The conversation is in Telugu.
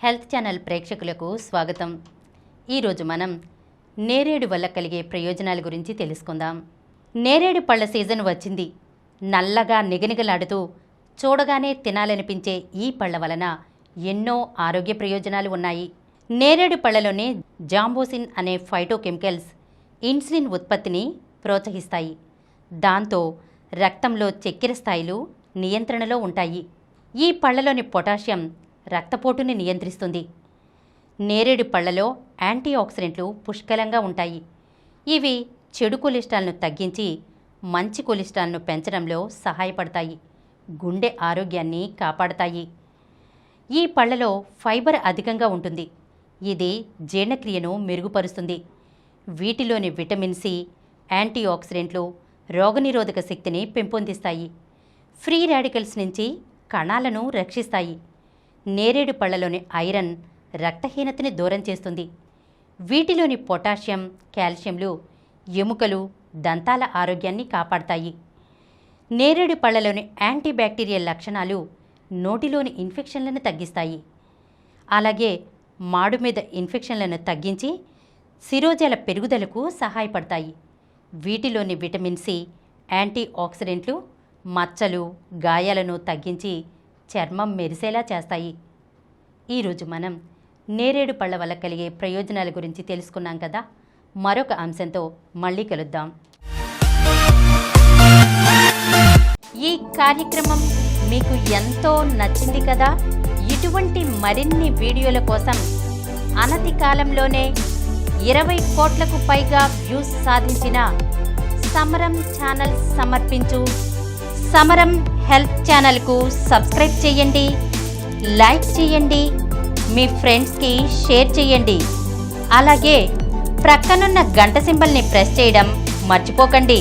హెల్త్ ఛానల్ ప్రేక్షకులకు స్వాగతం. ఈరోజు మనం నేరేడు వల్ల కలిగే ప్రయోజనాల గురించి తెలుసుకుందాం. నేరేడు పళ్ళ సీజన్ వచ్చింది. నల్లగా నిగనిగలాడుతూ చూడగానే తినాలనిపించే ఈ పళ్ళ వలన ఎన్నో ఆరోగ్య ప్రయోజనాలు ఉన్నాయి. నేరేడు పళ్ళలోని జాంబోసిన్ అనే ఫైటోకెమికల్స్ ఇన్సులిన్ ఉత్పత్తిని ప్రోత్సహిస్తాయి. దాంతో రక్తంలో చక్కెర స్థాయిలు నియంత్రణలో ఉంటాయి. ఈ పళ్ళలోని పొటాషియం రక్తపోటుని నియంత్రిస్తుంది. నేరేడు పళ్ళలో యాంటీ ఆక్సిడెంట్లు పుష్కలంగా ఉంటాయి. ఇవి చెడు కొలెస్ట్రాల్ను తగ్గించి మంచి కొలెస్ట్రాల్ను పెంచడంలో సహాయపడతాయి. గుండె ఆరోగ్యాన్ని కాపాడతాయి. ఈ పళ్ళలో ఫైబర్ అధికంగా ఉంటుంది. ఇది జీర్ణక్రియను మెరుగుపరుస్తుంది. వీటిలోని విటమిన్ సి, యాంటీ ఆక్సిడెంట్లు రోగనిరోధక శక్తిని పెంపొందిస్తాయి. ఫ్రీ రాడికల్స్ నుంచి కణాలను రక్షిస్తాయి. నేరేడు పళ్ళలోని ఐరన్ రక్తహీనతని దూరం చేస్తుంది. వీటిలోని పొటాషియం, కాల్షియంలు ఎముకలు, దంతాల ఆరోగ్యాన్ని కాపాడతాయి. నేరేడు పళ్ళలోని యాంటీబ్యాక్టీరియల్ లక్షణాలు నోటిలోని ఇన్ఫెక్షన్లను తగ్గిస్తాయి. అలాగే మాడు మీద ఇన్ఫెక్షన్లను తగ్గించి శిరోజాల పెరుగుదలకు సహాయపడతాయి. వీటిలోని విటమిన్ సి, యాంటీ ఆక్సిడెంట్లు మచ్చలు, గాయాలను తగ్గించి చర్మం మెరిసేలా చేస్తాయి. ఈరోజు మనం నేరేడు పళ్ళ వల్ల కలిగే ప్రయోజనాల గురించి తెలుసుకున్నాం కదా. మరొక అంశంతో మళ్ళీ కలుద్దాం. ఈ కార్యక్రమం మీకు ఎంతో నచ్చింది కదా. ఇటువంటి మరిన్ని వీడియోల కోసం అనతి కాలంలోనే 20 కోట్లకు పైగా వ్యూస్ సాధించిన సమరం ఛానల్ సమర్పించు సమరం హెల్త్ ఛానల్కు సబ్స్క్రైబ్ చేయండి, లైక్ చేయండి, మీ ఫ్రెండ్స్కి షేర్ చేయండి. అలాగే ప్రక్కనున్న గంట సింబల్ని ప్రెస్ చేయడం మర్చిపోకండి.